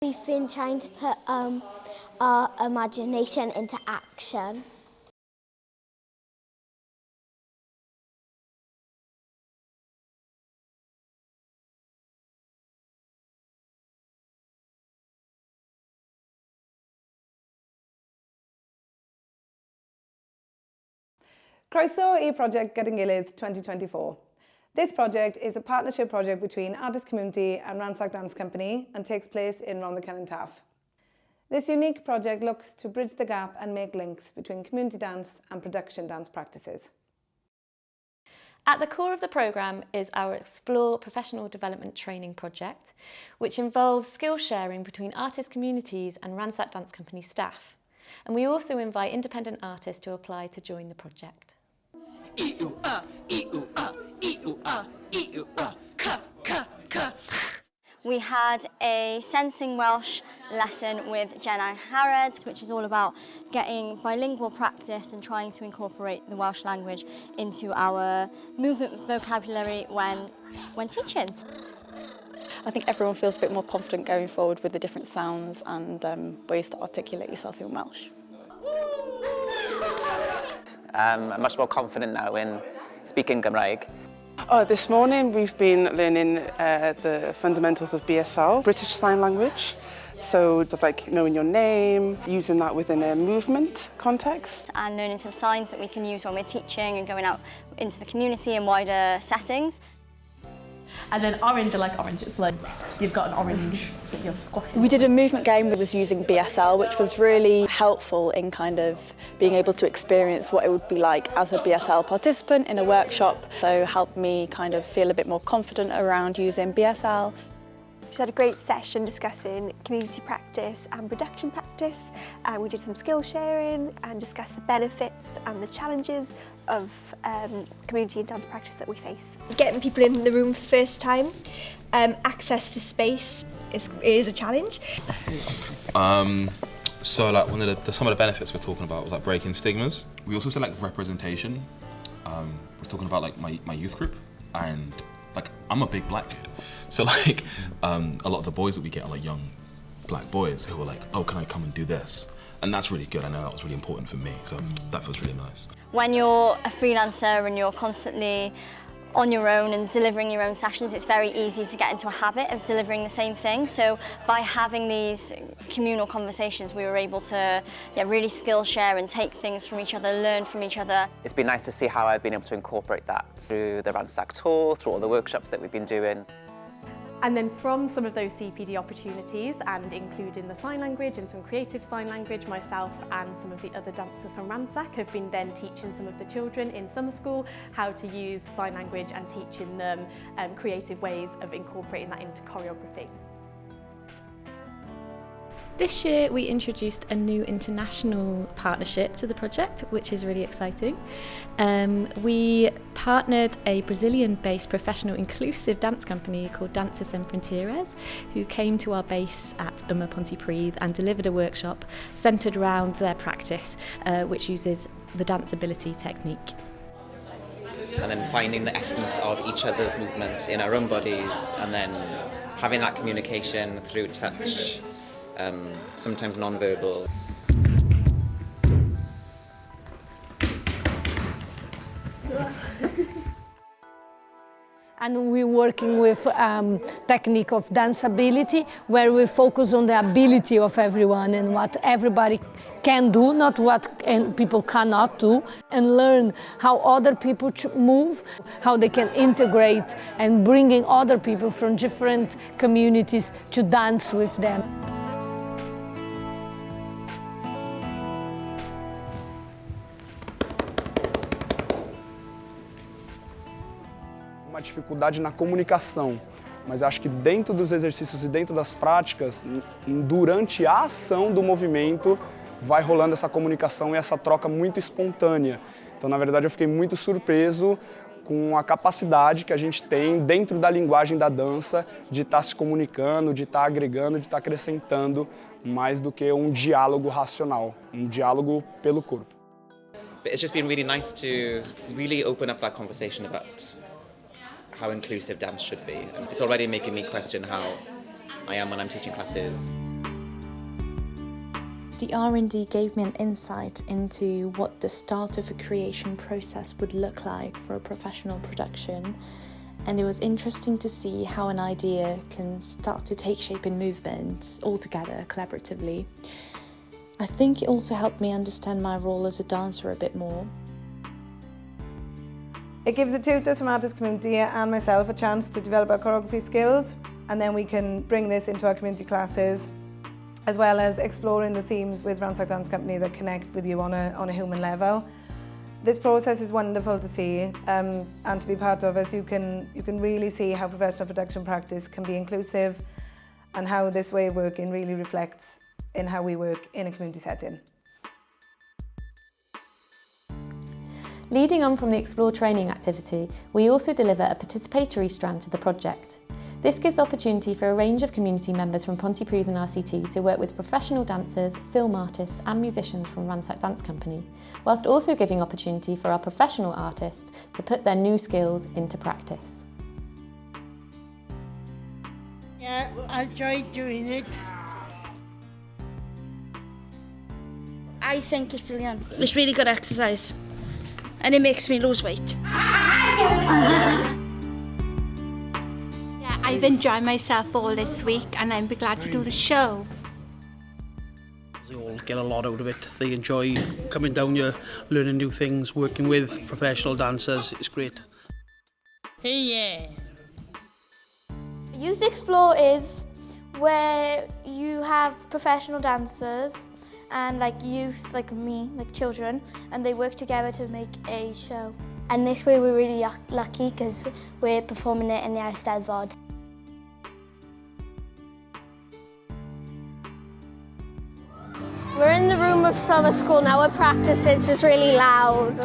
We've been trying to put our imagination into action. Croeso I project Gydan Gilydd 2024. This project is a partnership project between Artist Community and Ransack Dance Company and takes place in Rhondda and Taff. This unique project looks to bridge the gap and make links between community dance and production dance practices. At the core of the programme is our Explore Professional Development Training project, which involves skill sharing between artist communities and Ransack Dance Company staff. And we also invite independent artists to apply to join the project. We had a Sensing Welsh lesson with Gydan, which is all about getting bilingual practice and trying to incorporate the Welsh language into our movement vocabulary when teaching. I think everyone feels a bit more confident going forward with the different sounds and ways to articulate yourself in Welsh. I'm much more confident now in speaking Gymraeg. This morning we've been learning the fundamentals of BSL, British Sign Language. So it's like knowing your name, using that within a movement context. And learning some signs that we can use when we're teaching and going out into the community in wider settings. And then orange, I like orange. It's like you've got an orange that you're squashing. We did a movement game that was using BSL, which was really helpful in kind of being able to experience what it would be like as a BSL participant in a workshop. So helped me kind of feel a bit more confident around using BSL. We had a great session discussing community practice and production practice, and we did some skill sharing and discussed the benefits and the challenges of community and dance practice that we face. Getting people in the room for the first time, access to space is a challenge. So like some of the benefits we're talking about was like breaking stigmas. We also said like representation. We're talking about like my youth group, and like I'm a big black kid, so like a lot of the boys that we get are like young black boys who are like, oh, can I come and do this? And that's really good. I know that was really important for me, so that feels really nice. When you're a freelancer and you're constantly on your own and delivering your own sessions, it's very easy to get into a habit of delivering the same thing. So by having these communal conversations, we were able to really skill share and take things from each other, learn from each other. It's been nice to see how I've been able to incorporate that through the Ransack tour, through all the workshops that we've been doing. And then from some of those CPD opportunities, and including the sign language and some creative sign language, myself and some of the other dancers from Ransack have been then teaching some of the children in summer school how to use sign language and teaching them creative ways of incorporating that into choreography. This year we introduced a new international partnership to the project, which is really exciting. We partnered a Brazilian-based professional inclusive dance company called Danças Sem Fronteiras, who came to our base at Pontypridd and delivered a workshop centred around their practice, which uses the danceability technique. And then finding the essence of each other's movements in our own bodies, and then having that communication through touch. Sometimes non-verbal. And we're working with technique of danceability, where we focus on the ability of everyone and what everybody can do, not what people cannot do, and learn how other people move, how they can integrate, and bringing other people from different communities to dance with them. Uma dificuldade na comunicação, mas acho que dentro dos exercícios e dentro das práticas, durante a ação do movimento, vai rolando essa comunicação e essa troca muito espontânea. Então, na verdade, eu fiquei muito surpreso com a capacidade que a gente tem dentro da linguagem da dança de estar se comunicando, de estar agregando, de estar acrescentando, mais do que um diálogo racional, um diálogo pelo corpo. But it's just been really nice to really open up that conversation about how inclusive dance should be. And it's already making me question how I am when I'm teaching classes. The R&D gave me an insight into what the start of a creation process would look like for a professional production, and it was interesting to see how an idea can start to take shape in movement altogether collaboratively. I think it also helped me understand my role as a dancer a bit more. It gives the tutors from Artist Community and myself a chance to develop our choreography skills, and then we can bring this into our community classes, as well as exploring the themes with Ransack Dance Company that connect with you on a human level. This process is wonderful to see and to be part of, as you can really see how professional production practice can be inclusive and how this way of working really reflects in how we work in a community setting. Leading on from the Explore training activity, we also deliver a participatory strand to the project. This gives opportunity for a range of community members from Pontypridd and RCT to work with professional dancers, film artists and musicians from Ransack Dance Company, whilst also giving opportunity for our professional artists to put their new skills into practice. Yeah, I enjoyed doing it. I think it's brilliant. It's really good exercise and it makes me lose weight. Yeah, I've enjoyed myself all this week and I'm glad to do the show. They all get a lot out of it. They enjoy coming down here, learning new things, working with professional dancers. It's great. Hey, yeah. Youth Explore is where you have professional dancers and like youth, like me, like children, and they work together to make a show. And this way we're really lucky because we're performing it in the Eisteddfod. We're in the room of summer school now. Our practice is just really loud.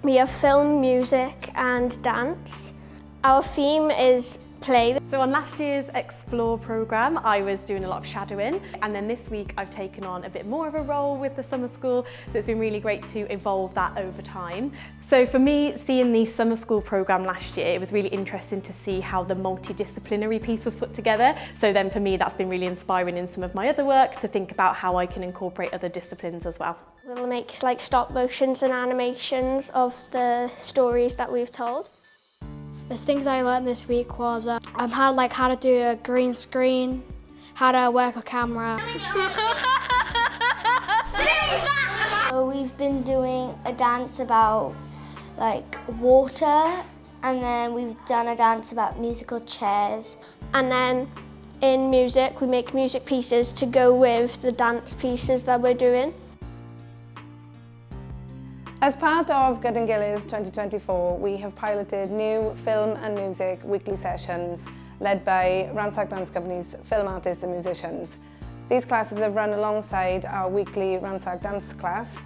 We have film, music and dance. Our theme is play. So on last year's Explore programme, I was doing a lot of shadowing, and then this week I've taken on a bit more of a role with the summer school, so it's been really great to evolve that over time. So for me, seeing the summer school programme last year, it was really interesting to see how the multidisciplinary piece was put together. So then for me, that's been really inspiring in some of my other work to think about how I can incorporate other disciplines as well. We'll make like stop motions and animations of the stories that we've told. The things I learned this week was how to do a green screen, how to work a camera. So we've been doing a dance about like water, and then we've done a dance about musical chairs. And then in music, we make music pieces to go with the dance pieces that we're doing. As part of Gydan Gilydd 2024, we have piloted new film and music weekly sessions led by Ransack Dance Company's film artists and musicians. These classes have run alongside our weekly Ransack Dance class.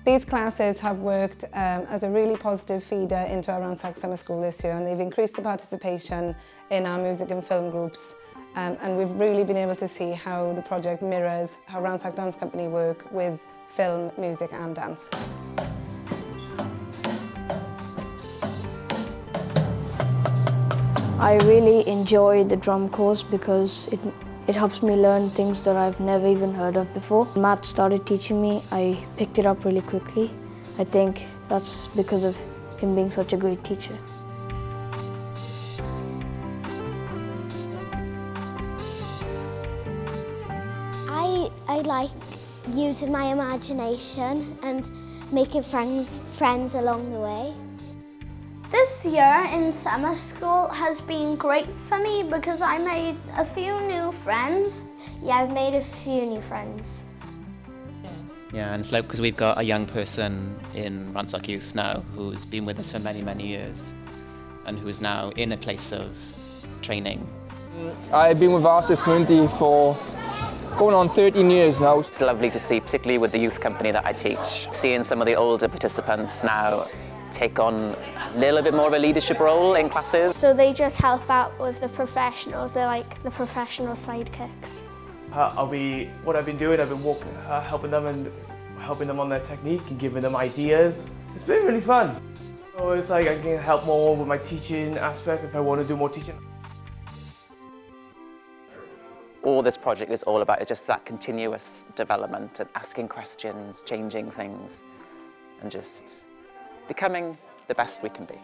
These classes have worked as a really positive feeder into our Ransack Summer School this year, and they've increased the participation in our music and film groups. And we've really been able to see how the project mirrors how Ransack Dance Company work with film, music and dance. I really enjoy the drum course because it helps me learn things that I've never even heard of before. Matt started teaching me, I picked it up really quickly. I think that's because of him being such a great teacher. I like using my imagination and making friends along the way. This year in summer school has been great for me because I made a few new friends. Yeah, I've made a few new friends. Yeah, and it's like because we've got a young person in Ransack Youth now who's been with us for many, many years and who's now in a place of training. I've been with Artist Community for going on 13 years now. It's lovely to see, particularly with the youth company that I teach, seeing some of the older participants now take on a little bit more of a leadership role in classes. So they just help out with the professionals. They're like the professional sidekicks. What I've been doing, I've been helping them on their technique and giving them ideas. It's been really fun. So it's like I can help more with my teaching aspect if I want to do more teaching. all this project is all about is just that continuous development and asking questions, changing things, and just becoming the best we can be.